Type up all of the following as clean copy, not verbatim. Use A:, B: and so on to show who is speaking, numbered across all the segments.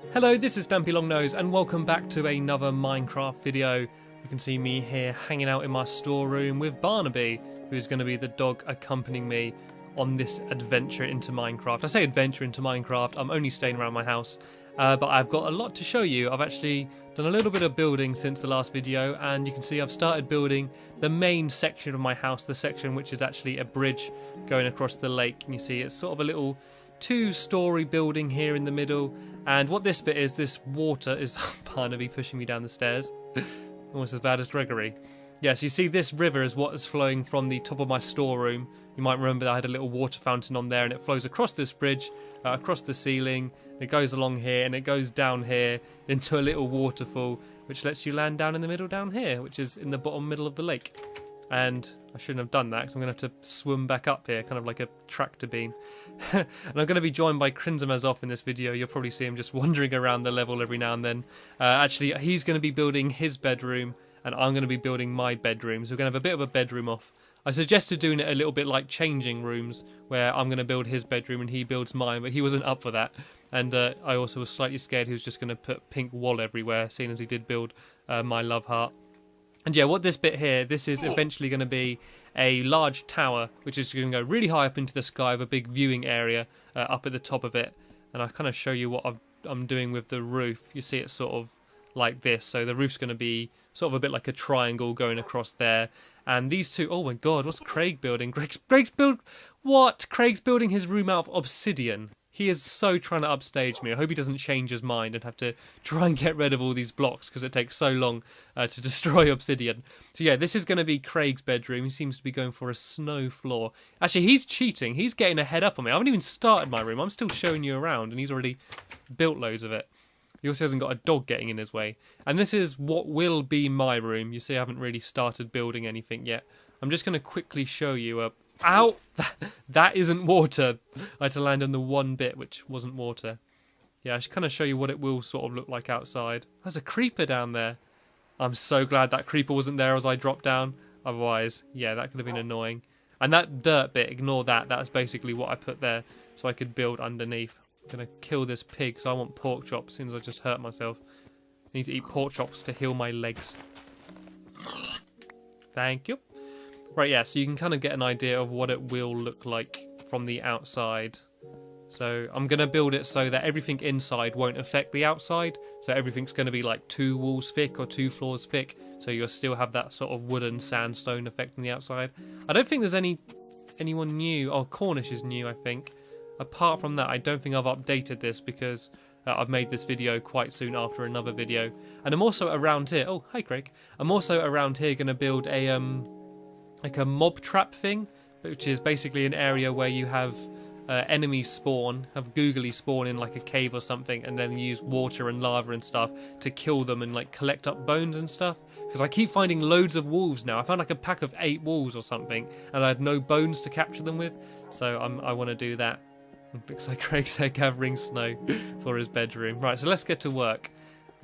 A: Hello, this is stampylonghead and welcome back to another Minecraft video. You can see me here hanging out in my storeroom with Barnaby, who's going to be the dog accompanying me on this adventure into Minecraft. I say adventure into Minecraft, I'm only staying around my house, but I've got a lot to show you. I've actually done a little bit of building since the last video, and you can see I've started building the main section of my house, the section which is actually a bridge going across the lake. And you see it's sort of a little two-story building here in the middle, and what this bit is, this water is Barnaby pushing me down the stairs, almost as bad as Gregory. Yes, you see this river is what is flowing from the top of my storeroom. You might remember that I had a little water fountain on there, and it flows across this bridge, across the ceiling, it goes along here, and it goes down here into a little waterfall, which lets you land down in the middle down here, which is in the bottom middle of the lake. And I shouldn't have done that because I'm going to have to swim back up here, kind of like a tractor beam. And I'm going to be joined by Crinzamazov in this video. You'll probably see him just wandering around the level every now and then. Actually, he's going to be building his bedroom, and I'm going to be building my bedroom. So we're going to have a bit of a bedroom off. I suggested doing it a little bit like changing rooms, where I'm going to build his bedroom and he builds mine, but he wasn't up for that. And I also was slightly scared he was just going to put pink wool everywhere, seeing as he did build my love heart. And yeah, what this bit here, this is eventually going to be a large tower, which is going to go really high up into the sky with a big viewing area up at the top of it. And I'll kind of show you what I'm doing with the roof. You see it's sort of like this. So the roof's going to be sort of a bit like a triangle going across there. And these two, oh my god, what's Craig building? Craig's building his room out of obsidian. He is so trying to upstage me. I hope he doesn't change his mind and have to try and get rid of all these blocks because it takes so long to destroy obsidian. So yeah, this is going to be Craig's bedroom. He seems to be going for a snow floor. Actually, he's cheating. He's getting a head up on me. I haven't even started my room. I'm still showing you around and he's already built loads of it. He also hasn't got a dog getting in his way. And this is what will be my room. You see I haven't really started building anything yet. I'm just going to quickly show you Ow! That isn't water. I had to land on the one bit which wasn't water. Yeah, I should kind of show you what it will sort of look like outside. There's a creeper down there. I'm so glad that creeper wasn't there as I dropped down. Otherwise, yeah, that could have been annoying. And that dirt bit, ignore that. That's basically what I put there so I could build underneath. I'm going to kill this pig because I want pork chops as soon as I just hurt myself. I need to eat pork chops to heal my legs. Thank you. Right, yeah, so you can kind of get an idea of what it will look like from the outside. So I'm going to build it so that everything inside won't affect the outside. So everything's going to be like 2 walls thick or 2 floors thick. So you'll still have that sort of wooden sandstone effect on the outside. I don't think there's anyone new. Oh, Cornish is new, I think. Apart from that, I don't think I've updated this because I've made this video quite soon after another video. And I'm also around here. Oh, hi, Craig. I'm also around here going to build a like a mob trap thing, which is basically an area where you have enemies spawn, have googly spawn in like a cave or something, and then use water and lava and stuff to kill them and like collect up bones and stuff. Because I keep finding loads of wolves now. I found like a pack of 8 wolves or something, and I had no bones to capture them with. So I want to do that. It looks like Craig's there gathering snow for his bedroom. Right, so let's get to work.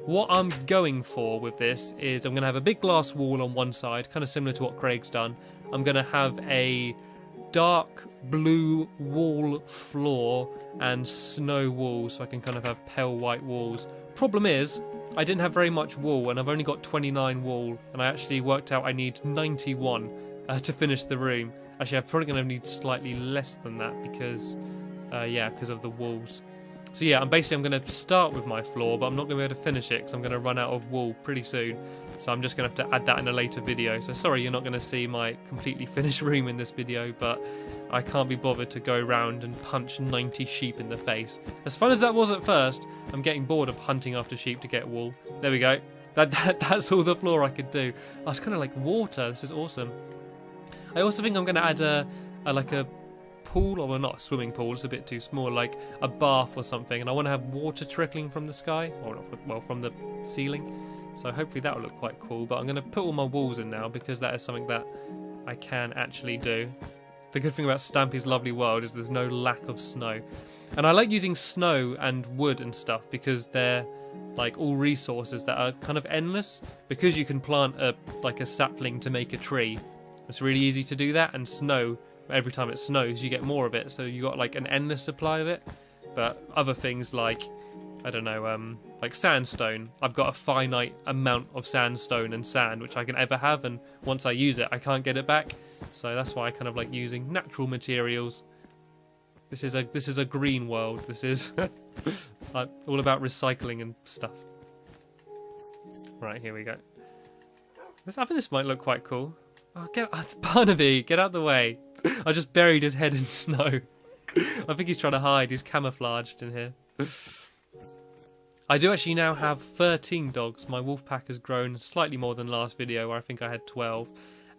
A: What I'm going for with this is I'm going to have a big glass wall on one side, kind of similar to what Craig's done. I'm going to have a dark blue wall floor and snow walls, so I can kind of have pale white walls. Problem is, I didn't have very much wool, and I've only got 29 wool, and I actually worked out I need 91 to finish the room. Actually, I'm probably going to need slightly less than that because, because of the walls. So yeah, I'm going to start with my floor, but I'm not going to be able to finish it because I'm going to run out of wool pretty soon. So I'm just going to have to add that in a later video. So sorry you're not going to see my completely finished room in this video, but I can't be bothered to go around and punch 90 sheep in the face. As fun as that was at first, I'm getting bored of hunting after sheep to get wool. There we go. That's all the floor I could do. Oh, it's kind of like water. This is awesome. I also think I'm going to add a pool, or well, not a swimming pool, it's a bit too small, like a bath or something, and I want to have water trickling from the sky, or well, from the ceiling. So hopefully that will look quite cool, but I'm going to put all my walls in now because that is something that I can actually do. The good thing about Stampy's lovely world is there's no lack of snow. And I like using snow and wood and stuff because they're like all resources that are kind of endless, because you can plant a sapling to make a tree. It's really easy to do that, and snow, every time it snows you get more of it, so you got like an endless supply of it. But other things like I don't know, like sandstone. I've got a finite amount of sandstone and sand which I can ever have, and once I use it I can't get it back. So that's why I kind of like using natural materials. This is a green world. This is all about recycling and stuff. Right, here we go. I think this might look quite cool. Oh, Barnaby, get out the way. I just buried his head in snow. I think he's trying to hide. He's camouflaged in here. I do actually now have 13 dogs. My wolf pack has grown slightly more than last video where I think I had 12.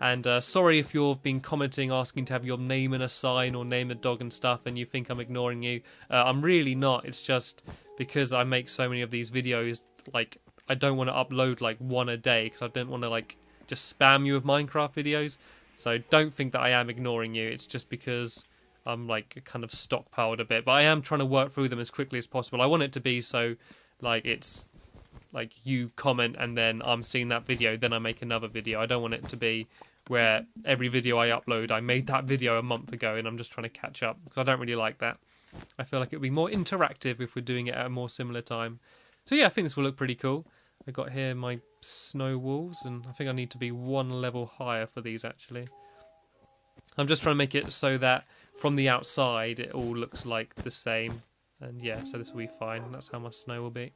A: And sorry if you've been commenting asking to have your name in a sign or name a dog and stuff and you think I'm ignoring you. I'm really not. It's just because I make so many of these videos, like I don't want to upload like one a day because I don't want to like just spam you with Minecraft videos. So don't think that I am ignoring you. It's just because I'm like kind of stockpiled a bit. But I am trying to work through them as quickly as possible. I want it to be so like it's like you comment and then I'm seeing that video, then I make another video. I don't want it to be where every video I upload, I made that video a month ago and I'm just trying to catch up, because I don't really like that. I feel like it would be more interactive if we're doing it at a more similar time. So yeah, I think this will look pretty cool. I got here my snow walls, and I think I need to be one level higher for these actually. I'm just trying to make it so that from the outside it all looks like the same. And yeah, so this will be fine. That's how my snow will be.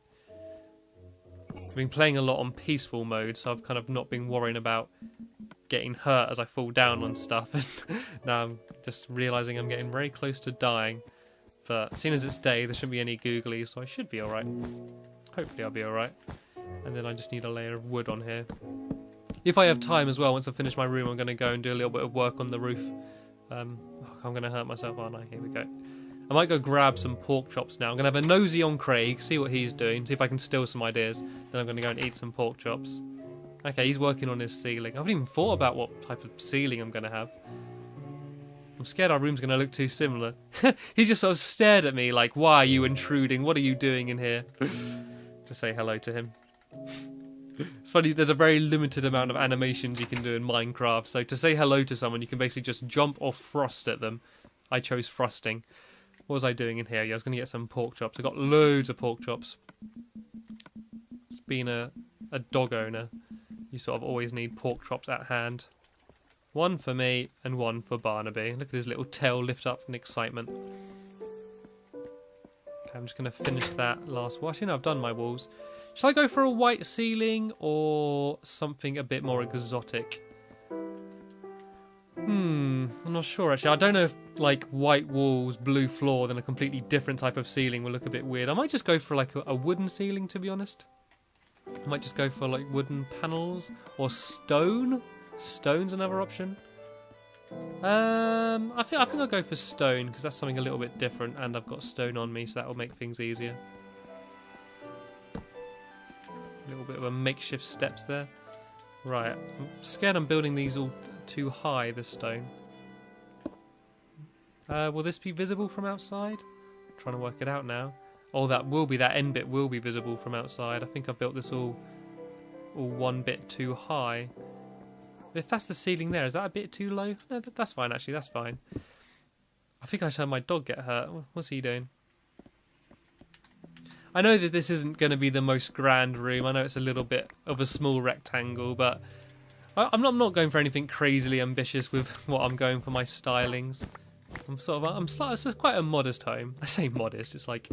A: I've been playing a lot on peaceful mode, so I've kind of not been worrying about getting hurt as I fall down on stuff. And now I'm just realising I'm getting very close to dying. But seeing as it's day, there shouldn't be any googlies, so I should be alright. Hopefully I'll be alright. And then I just need a layer of wood on here. If I have time as well, once I finish my room, I'm going to go and do a little bit of work on the roof. I'm going to hurt myself, aren't I? Here we go. I might go grab some pork chops now. I'm going to have a nosy on Craig, see what he's doing, see if I can steal some ideas. Then I'm going to go and eat some pork chops. Okay, he's working on his ceiling. I haven't even thought about what type of ceiling I'm going to have. I'm scared our room's going to look too similar. He just sort of stared at me like, why are you intruding? What are you doing in here? To say hello to him. It's funny, there's a very limited amount of animations you can do in Minecraft. So to say hello to someone, you can basically just jump or thrust at them. I chose thrusting. What was I doing in here? Yeah, I was going to get some pork chops. I got loads of pork chops. It's being a dog owner. You sort of always need pork chops at hand. One for me and one for Barnaby. Look at his little tail lift up in excitement. Okay, I'm just going to finish that last wash. You know, I've done my walls. Shall I go for a white ceiling or something a bit more exotic? I'm not sure actually. I don't know if like white walls, blue floor, then a completely different type of ceiling will look a bit weird. I might just go for like a wooden ceiling, to be honest. I might just go for like wooden panels or stone. Stone's another option. I think I'll go for stone because that's something a little bit different, and I've got stone on me, so that will make things easier. A little bit of a makeshift steps there. Right, I'm scared I'm building these all too high, this stone. Will this be visible from outside? I'm trying to work it out now. Oh, that end bit will be visible from outside. I think I built this all one bit too high. If that's the ceiling there, is that a bit too low? No, that's fine actually, that's fine. I think I should have my dog get hurt. What's he doing? I know that this isn't going to be the most grand room. I know it's a little bit of a small rectangle, but I'm not going for anything crazily ambitious with what I'm going for my stylings. It's quite a modest home. I say modest, it's like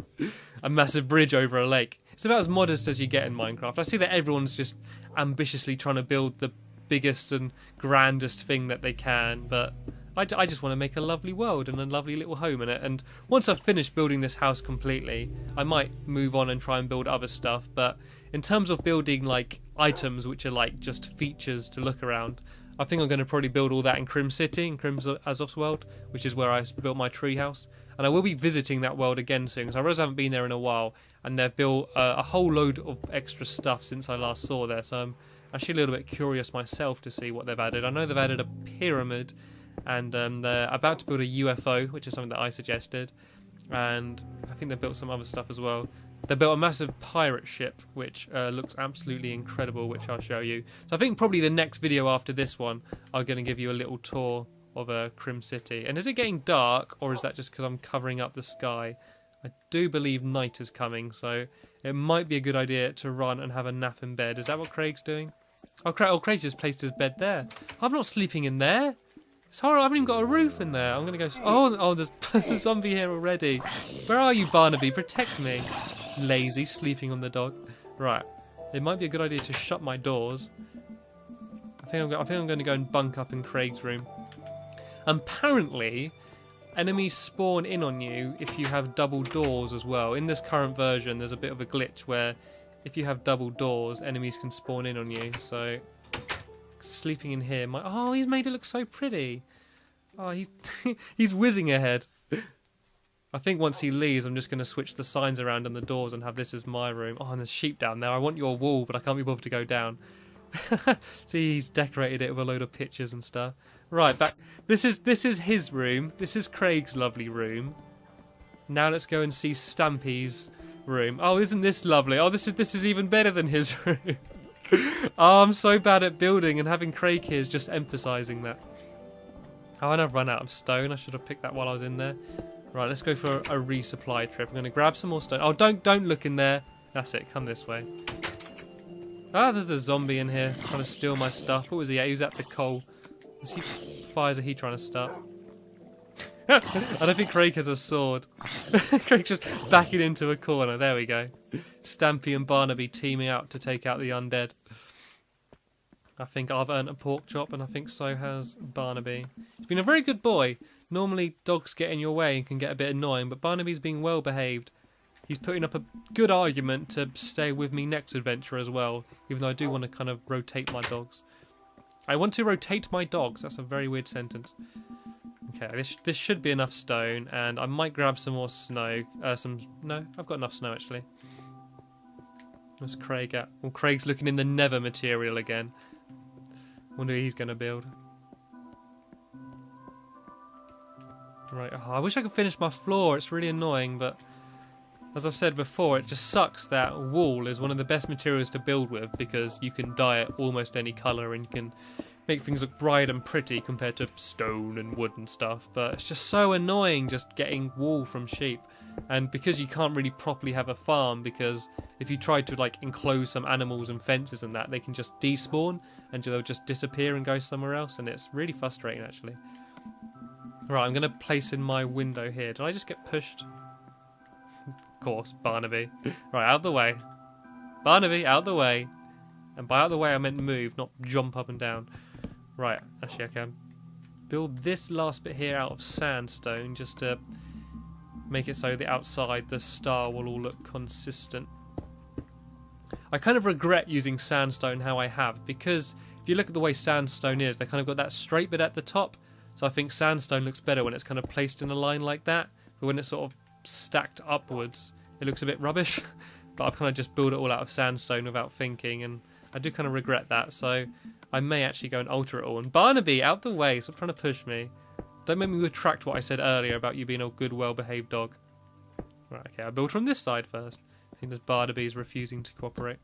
A: a massive bridge over a lake. It's about as modest as you get in Minecraft. I see that everyone's just ambitiously trying to build the biggest and grandest thing that they can, but I just want to make a lovely world and a lovely little home in it. And once I've finished building this house completely, I might move on and try and build other stuff. But in terms of building like items which are like just features to look around, I think I'm going to probably build all that in Crim City, in Crim Azov's world, which is where I built my treehouse. And I will be visiting that world again soon, because I realize I haven't been there in a while, and they've built a whole load of extra stuff since I last saw there. So I'm actually a little bit curious myself to see what they've added. I know they've added a pyramid, and they're about to build a UFO, which is something that I suggested, and I think they've built some other stuff as well. They built a massive pirate ship, which looks absolutely incredible, which I'll show you. So I think probably the next video after this one, I'm going to give you a little tour of Crim City. And is it getting dark, or is that just because I'm covering up the sky? I do believe night is coming, so it might be a good idea to run and have a nap in bed. Is that what Craig's doing? Oh, Craig just placed his bed there. I'm not sleeping in there. It's horrible. I haven't even got a roof in there. I'm going to go... Oh, there's a zombie here already. Where are you, Barnaby? Protect me. Lazy, sleeping on the dog. Right. It might be a good idea to shut my doors. I think I'm going to go and bunk up in Craig's room. Apparently, enemies spawn in on you if you have double doors as well. In this current version, there's a bit of a glitch where if you have double doors, enemies can spawn in on you. So, sleeping in here... Oh, he's made it look so pretty. Oh, he's whizzing ahead. I think once he leaves, I'm just going to switch the signs around on the doors and have this as my room. Oh, and there's sheep down there. I want your wall, but I can't be bothered to go down. See, he's decorated it with a load of pictures and stuff. Right, back. This is his room. This is Craig's lovely room. Now let's go and see Stampy's room. Oh, isn't this lovely? Oh, this is even better than his room. Oh, I'm so bad at building, and having Craig here is just emphasising that. Oh, and I've run out of stone. I should have picked that while I was in there. Right, let's go for a resupply trip. I'm going to grab some more stone. Oh, don't look in there. That's it. Come this way. Ah, there's a zombie in here. He's trying to steal my stuff. What was he at? He was at the coal. What fires are he trying to start? I don't think Craig has a sword. Craig's just backing into a corner. There we go. Stampy and Barnaby teaming out to take out the undead. I think I've earned a pork chop, and I think so has Barnaby. He's been a very good boy. Normally dogs get in your way and can get a bit annoying, but Barnaby's being well behaved. He's putting up a good argument to stay with me next adventure as well, even though I do want to kind of rotate my dogs. I want to rotate my dogs. That's a very weird sentence. Okay, this should be enough stone, and I might grab some more snow. No, I've got enough snow actually. Where's Craig at? Well, Craig's looking in the nether material again. Wonder who he's going to build. Right, oh, I wish I could finish my floor. It's really annoying, but as I've said before, it just sucks that wool is one of the best materials to build with because you can dye it almost any colour and you can make things look bright and pretty compared to stone and wood and stuff. But it's just so annoying just getting wool from sheep. And because you can't really properly have a farm, because if you try to like enclose some animals and fences and that, they can just despawn and they'll just disappear and go somewhere else, and it's really frustrating actually. Right, I'm going to place in my window here. Did I just get pushed? Of course, Barnaby. Right, out of the way. Barnaby, out of the way. And by out of the way I meant move, not jump up and down. Right, actually I can build this last bit here out of sandstone just to make it so the outside, the star will all look consistent. I kind of regret using sandstone how I have, because if you look at the way sandstone is, they kind of got that straight bit at the top. So I think sandstone looks better when it's kind of placed in a line like that. But when it's sort of stacked upwards, it looks a bit rubbish. But I've kind of just built it all out of sandstone without thinking, and I do kind of regret that. So I may actually go and alter it all. And Barnaby, out the way, stop trying to push me. Don't make me retract what I said earlier about you being a good, well-behaved dog. Right, okay, I'll build from this side first. I think this Barnaby is refusing to cooperate.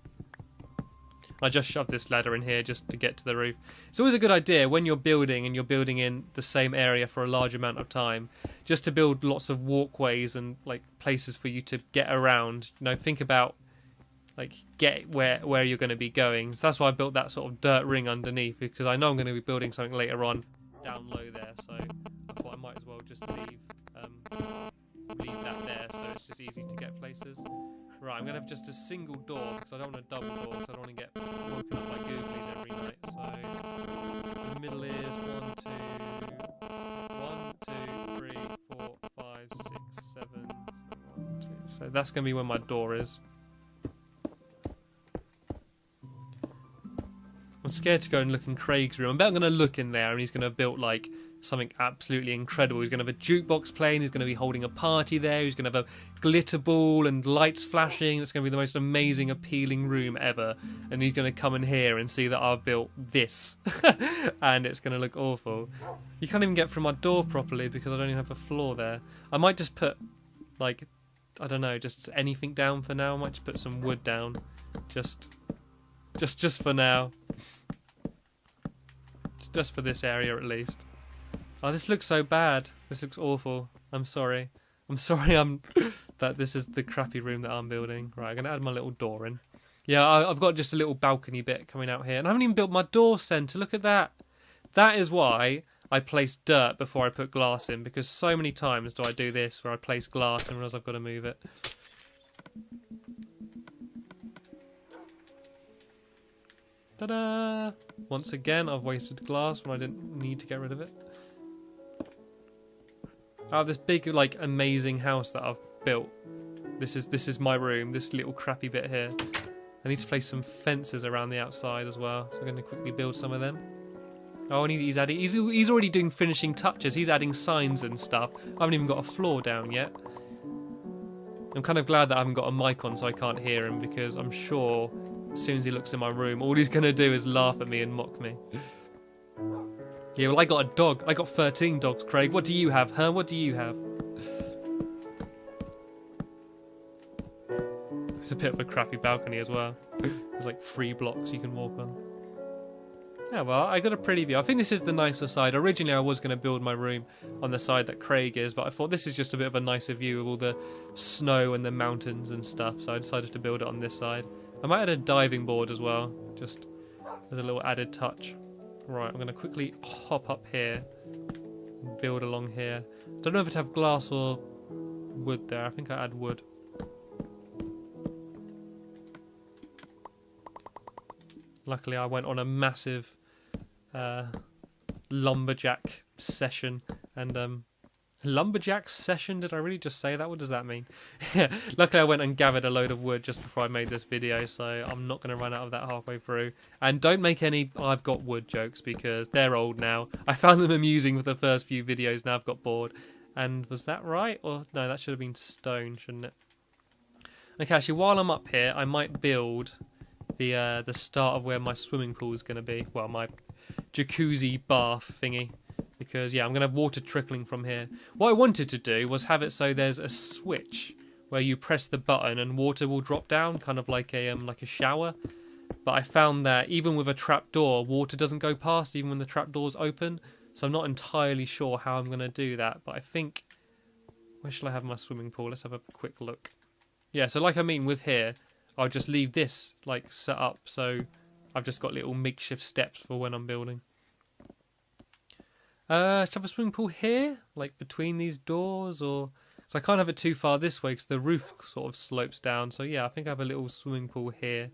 A: I just shoved this ladder in here just to get to the roof. It's always a good idea when you're building and you're building in the same area for a large amount of time, just to build lots of walkways and like places for you to get around. You know, think about like get where you're going to be going. So that's why I built that sort of dirt ring underneath, because I know I'm going to be building something later on down low there. So I thought I might as well just leave that there, so it's just easy to get places. Right, I'm going to have just a single door, because I don't want a double door, because I don't want to get woken up by googlies every night. So the middle is 1, 2, 3, 4, 5, 6, 7. 1, 2. So that's going to be where my door is. I'm scared to go and look in Craig's room. I bet I'm going to look in there and he's going to have built like something absolutely incredible. He's going to have a jukebox playing, he's going to be holding a party there, he's going to have a glitter ball and lights flashing. It's going to be the most amazing, appealing room ever. And he's going to come in here and see that I've built this. And it's going to look awful. You can't even get through my door properly because I don't even have a floor there. I might just put, like, I don't know, just anything down for now. I might just put some wood down. Just for now. Just for this area at least. Oh, this looks so bad. This looks awful. I'm sorry. I'm sorry that this is the crappy room that I'm building. Right, I'm going to add my little door in. Yeah, I've got just a little balcony bit coming out here. And I haven't even built my door centre. Look at that. That is why I place dirt before I put glass in. Because so many times do I do this where I place glass and realise I've got to move it. Ta-da! Once again, I've wasted glass when I didn't need to get rid of it. I have this big, like, amazing house that I've built. This is my room, this little crappy bit here. I need to place some fences around the outside as well, so I'm going to quickly build some of them. Oh, and he's already doing finishing touches. He's adding signs and stuff. I haven't even got a floor down yet. I'm kind of glad that I haven't got a mic on so I can't hear him, because I'm sure as soon as he looks in my room, all he's going to do is laugh at me and mock me. Yeah, well, I got a dog. I got 13 dogs, Craig. What do you have, huh? What do you have? It's a bit of a crappy balcony as well. There's like 3 blocks you can walk on. Yeah, well, I got a pretty view. I think this is the nicer side. Originally, I was going to build my room on the side that Craig is, but I thought this is just a bit of a nicer view of all the snow and the mountains and stuff, so I decided to build it on this side. I might add a diving board as well, just as a little added touch. Right, I'm going to quickly hop up here and build along here. Don't know if to have glass or wood there. I think I add wood. Luckily, I went on a massive lumberjack session. And lumberjack session? Did I really just say that? What does that mean? Luckily, I went and gathered a load of wood just before I made this video, so I'm not going to run out of that halfway through. And don't make any I've got wood jokes, because they're old now. I found them amusing with the first few videos, now I've got bored. And was that right? Or no, that should have been stone, shouldn't it? Okay, actually, while I'm up here, I might build the start of where my swimming pool is going to be. Well, my jacuzzi bath thingy. Because, yeah, I'm going to have water trickling from here. What I wanted to do was have it so there's a switch where you press the button and water will drop down, kind of like a shower. But I found that even with a trapdoor, water doesn't go past, even when the trapdoor's open. So I'm not entirely sure how I'm going to do that. But I think... Where shall I have my swimming pool? Let's have a quick look. Yeah, so like I mean with here, I'll just leave this, like, set up. So I've just got little makeshift steps for when I'm building. Should I have a swimming pool here? Like between these doors? Or so I can't have it too far this way because the roof sort of slopes down. So yeah, I think I have a little swimming pool here.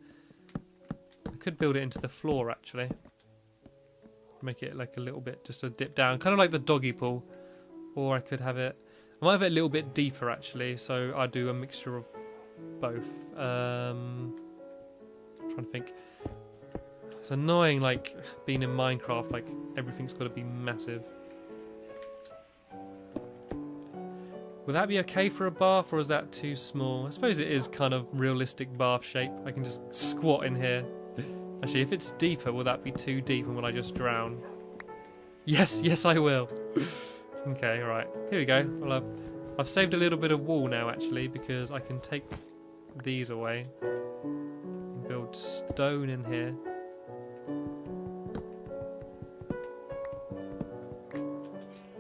A: I could build it into the floor actually. Make it like a little bit, just a dip down. Kind of like the doggy pool. Or I could have it... I might have it a little bit deeper actually. So I'll do a mixture of both. I'm trying to think. It's annoying, like, being in Minecraft, like, everything's got to be massive. Would that be okay for a bath, or is that too small? I suppose it is kind of realistic bath shape. I can just squat in here. Actually, if it's deeper, will that be too deep, and will I just drown? Yes, yes I will. Okay, right. Here we go. Well, I've saved a little bit of wall now, actually, because I can take these away. And build stone in here.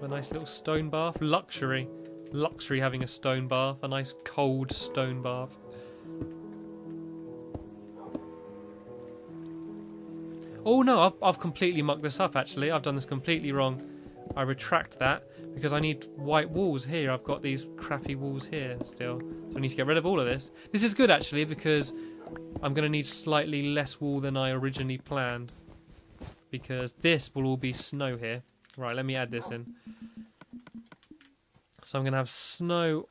A: A nice little stone bath. Luxury. Luxury having a stone bath. A nice cold stone bath. Oh no, I've completely mucked this up actually. I've done this completely wrong. I retract that because I need white walls here. I've got these crappy walls here still. So I need to get rid of all of this. This is good actually because I'm going to need slightly less wall than I originally planned. Because this will all be snow here. Right, let me add this in. So I'm going to have snow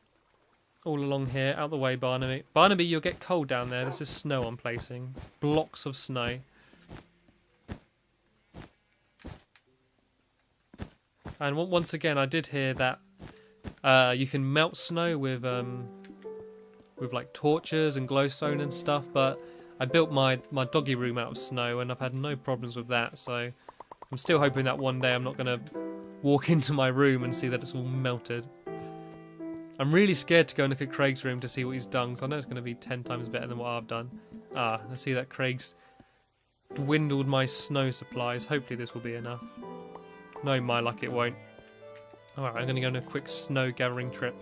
A: all along here. Out the way, Barnaby. Barnaby, you'll get cold down there. This is snow I'm placing. Blocks of snow. And once again, I did hear that you can melt snow with like torches and glowstone and stuff. But I built my doggy room out of snow, and I've had no problems with that. So I'm still hoping that one day I'm not going to walk into my room and see that it's all melted. I'm really scared to go and look at Craig's room to see what he's done, so I know it's going to be 10 times better than what I've done. I see that Craig's dwindled my snow supplies. Hopefully this will be enough. No, my luck, it won't. Alright, I'm going to go on a quick snow gathering trip.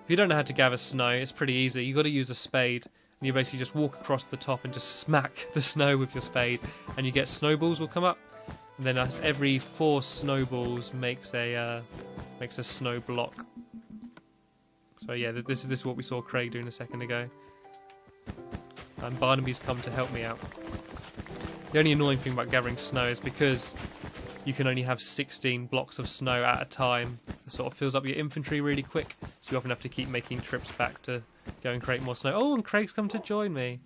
A: If you don't know how to gather snow, it's pretty easy. You've got to use a spade, and you basically just walk across the top and just smack the snow with your spade, and you get snowballs will come up. And then every 4 snowballs makes a snow block. So yeah, this is what we saw Craig doing a second ago. And Barnaby's come to help me out. The only annoying thing about gathering snow is because you can only have 16 blocks of snow at a time. It sort of fills up your inventory really quick, so you often have to keep making trips back to go and create more snow. Oh, and Craig's come to join me.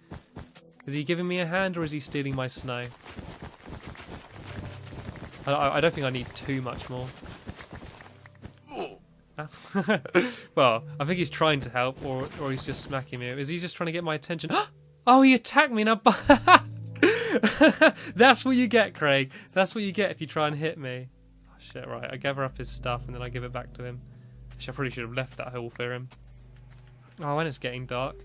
A: Is he giving me a hand or is he stealing my snow? I don't think I need too much more. Well, I think he's trying to help, or he's just smacking me. Is he just trying to get my attention? Oh, he attacked me now. That's what you get, Craig. That's what you get if you try and hit me. Oh, shit, right. I gather up his stuff and then I give it back to him. Actually, I probably should have left that hole for him. Oh, and it's getting dark.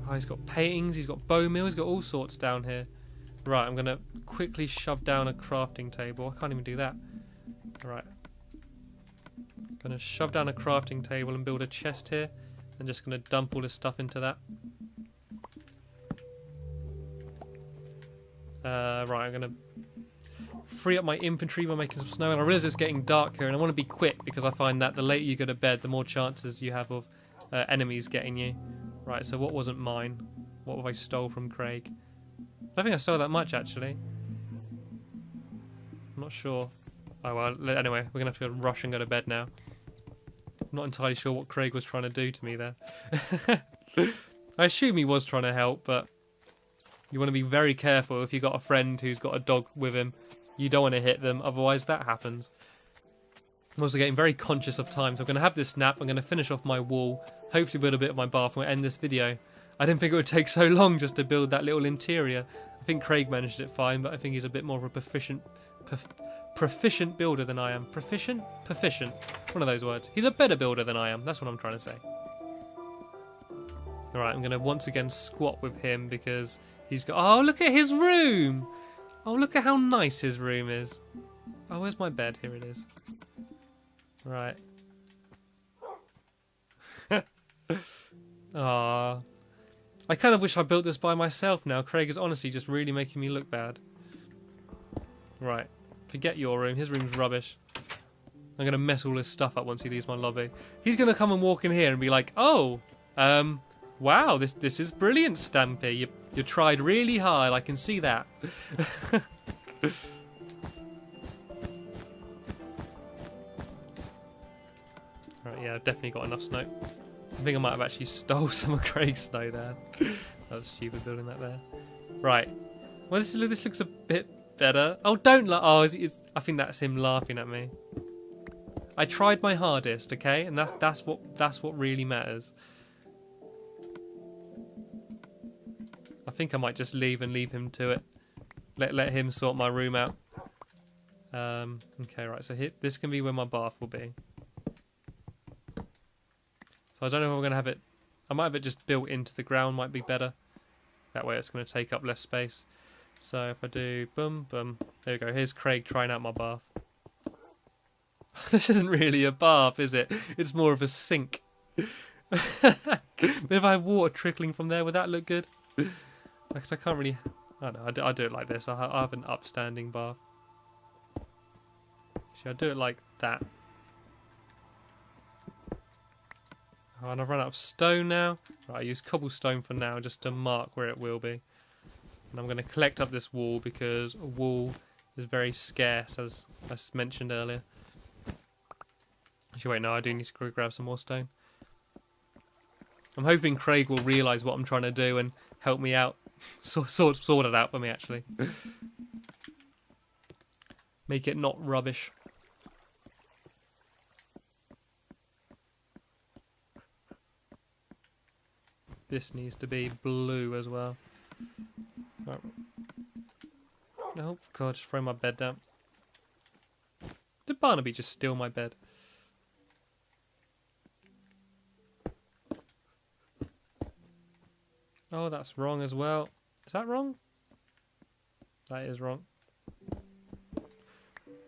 A: Oh, he's got paintings, he's got bow mill, he's got all sorts down here. Right, I'm going to quickly shove down a crafting table. I can't even do that. Right. Going to shove down a crafting table and build a chest here. I'm just going to dump all this stuff into that. Right, I'm going to free up my inventory by making some snow. And I realise it's getting dark here, and I want to be quick because I find that the later you go to bed, the more chances you have of enemies getting you. Right, so what wasn't mine? What have I stole from Craig? I don't think I stole that much, actually. I'm not sure. Oh, well, anyway, we're going to have to rush and go to bed now. I'm not entirely sure what Craig was trying to do to me there. I assume he was trying to help, but you want to be very careful if you've got a friend who's got a dog with him. You don't want to hit them, otherwise that happens. I'm also getting very conscious of time, so I'm going to have this nap. I'm going to finish off my wall, hopefully build a bit of my bath, and we'll end this video. I didn't think it would take so long just to build that little interior. I think Craig managed it fine, but I think he's a bit more of a proficient builder than I am. Proficient? Proficient. One of those words. He's a better builder than I am. That's what I'm trying to say. Alright, I'm going to once again squat with him because he's got... Oh, look at his room! Oh, look at how nice his room is. Oh, where's my bed? Here it is. Right. Ah. I kind of wish I built this by myself now. Craig is honestly just really making me look bad. Right. Forget your room. His room's rubbish. I'm going to mess all his stuff up once he leaves my lobby. He's going to come and walk in here and be like, oh, wow, this is brilliant, Stampy. You tried really hard. I can see that. Right, yeah, I've definitely got enough snow. I think I might have actually stole some of Craig's snow there. That was stupid building that there. Right. Well, this looks a bit better. Oh, don't laugh. Oh, I think that's him laughing at me. I tried my hardest, okay, and that's what really matters. I think I might just leave him to it. Let him sort my room out. Okay, right. So this can be where my bath will be. So I don't know if I'm going to have it... I might have it just built into the ground, might be better. That way it's going to take up less space. So if I do boom, boom. There we go. Here's Craig trying out my bath. This isn't really a bath, is it? It's more of a sink. If I have water trickling from there, would that look good? Because I can't really... I don't know. I do it like this. I have an upstanding bath. Actually, I do it like that. Oh, and I've run out of stone now. Right, I use cobblestone for now just to mark where it will be. And I'm going to collect up this wool because wool is very scarce, as I mentioned earlier. Actually, wait, no, I do need to grab some more stone. I'm hoping Craig will realise what I'm trying to do and help me out. Sort it out for me, actually. Make it not rubbish. This needs to be blue as well. Right. Oh, God, just throw my bed down. Did Barnaby just steal my bed? Oh, that's wrong as well. Is that wrong? That is wrong.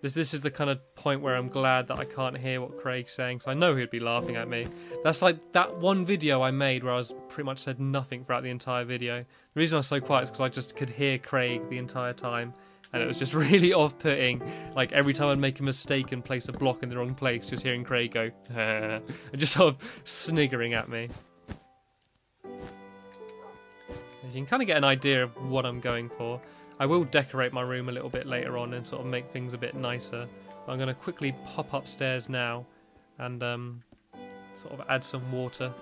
A: This is the kind of point where I'm glad that I can't hear what Craig's saying, so I know he'd be laughing at me. That's like that one video I made where I was pretty much said nothing throughout the entire video. The reason I was so quiet is because I just could hear Craig the entire time, and it was just really off-putting. Like every time I'd make a mistake and place a block in the wrong place, just hearing Craig go and just sort of sniggering at me. You can kind of get an idea of what I'm going for. I will decorate my room a little bit later on and sort of make things a bit nicer. But I'm going to quickly pop upstairs now and sort of add some water.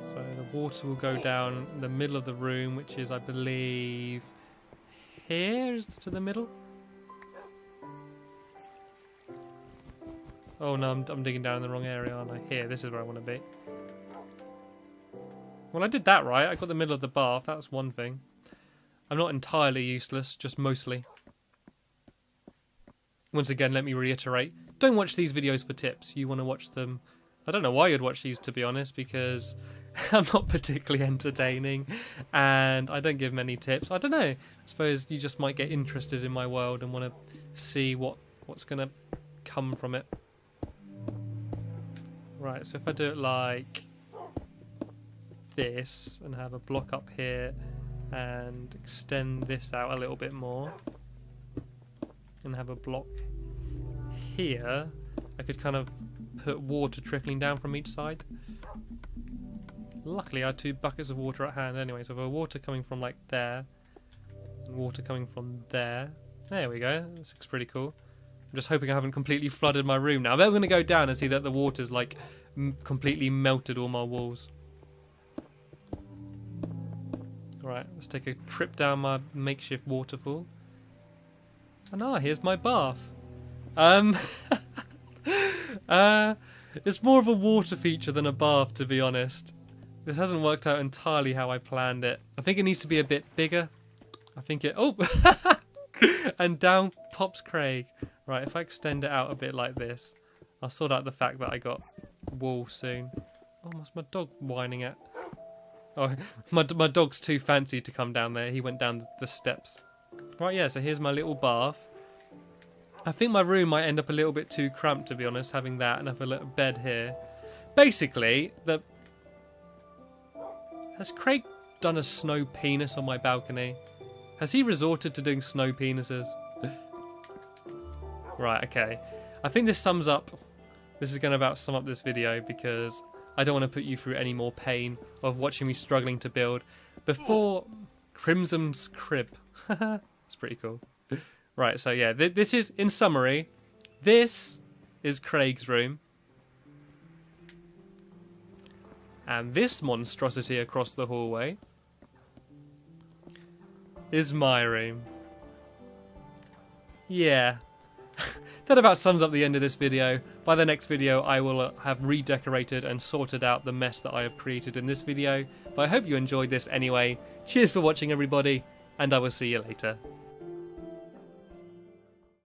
A: So the water will go down the middle of the room, which is, I believe, here is to the middle. Oh no, I'm digging down in the wrong area, aren't I? Here, this is where I want to be. Well, I did that right. I got the middle of the bath. That's one thing. I'm not entirely useless, just mostly. Once again, let me reiterate. Don't watch these videos for tips. You want to watch them... I don't know why you'd watch these, to be honest, because I'm not particularly entertaining and I don't give many tips. I don't know. I suppose you just might get interested in my world and want to see what's going to come from it. Right, so if I do it like... this and have a block up here and extend this out a little bit more and have a block here, I could kind of put water trickling down from each side. Luckily I had 2 buckets of water at hand anyway, so if I have water coming from like there and water coming from there, there we go. This looks pretty cool. I'm just hoping I haven't completely flooded my room now. I'm going to go down and see that the water's like completely melted all my walls. Right, let's take a trip down my makeshift waterfall. And here's my bath. It's more of a water feature than a bath, to be honest. This hasn't worked out entirely how I planned it. I think it needs to be a bit bigger. I think it... Oh! And down pops Craig. Right, if I extend it out a bit like this, I'll sort out the fact that I got wool soon. Oh, what's my dog whining at? Oh, my dog's too fancy to come down there. He went down the steps. Right, yeah, so here's my little bath. I think my room might end up a little bit too cramped, to be honest, having that and have a little bed here. Basically, has Craig done a snow penis on my balcony? Has he resorted to doing snow penises? Right, okay. I think this is going to about sum up this video because I don't want to put you through any more pain of watching me struggling to build before Crimson's crib. It's pretty cool. Right, so yeah, this is, in summary, this is Craig's room. And this monstrosity across the hallway is my room. Yeah. That about sums up the end of this video. By the next video, I will have redecorated and sorted out the mess that I have created in this video. But I hope you enjoyed this anyway. Cheers for watching, everybody, and I will see you later.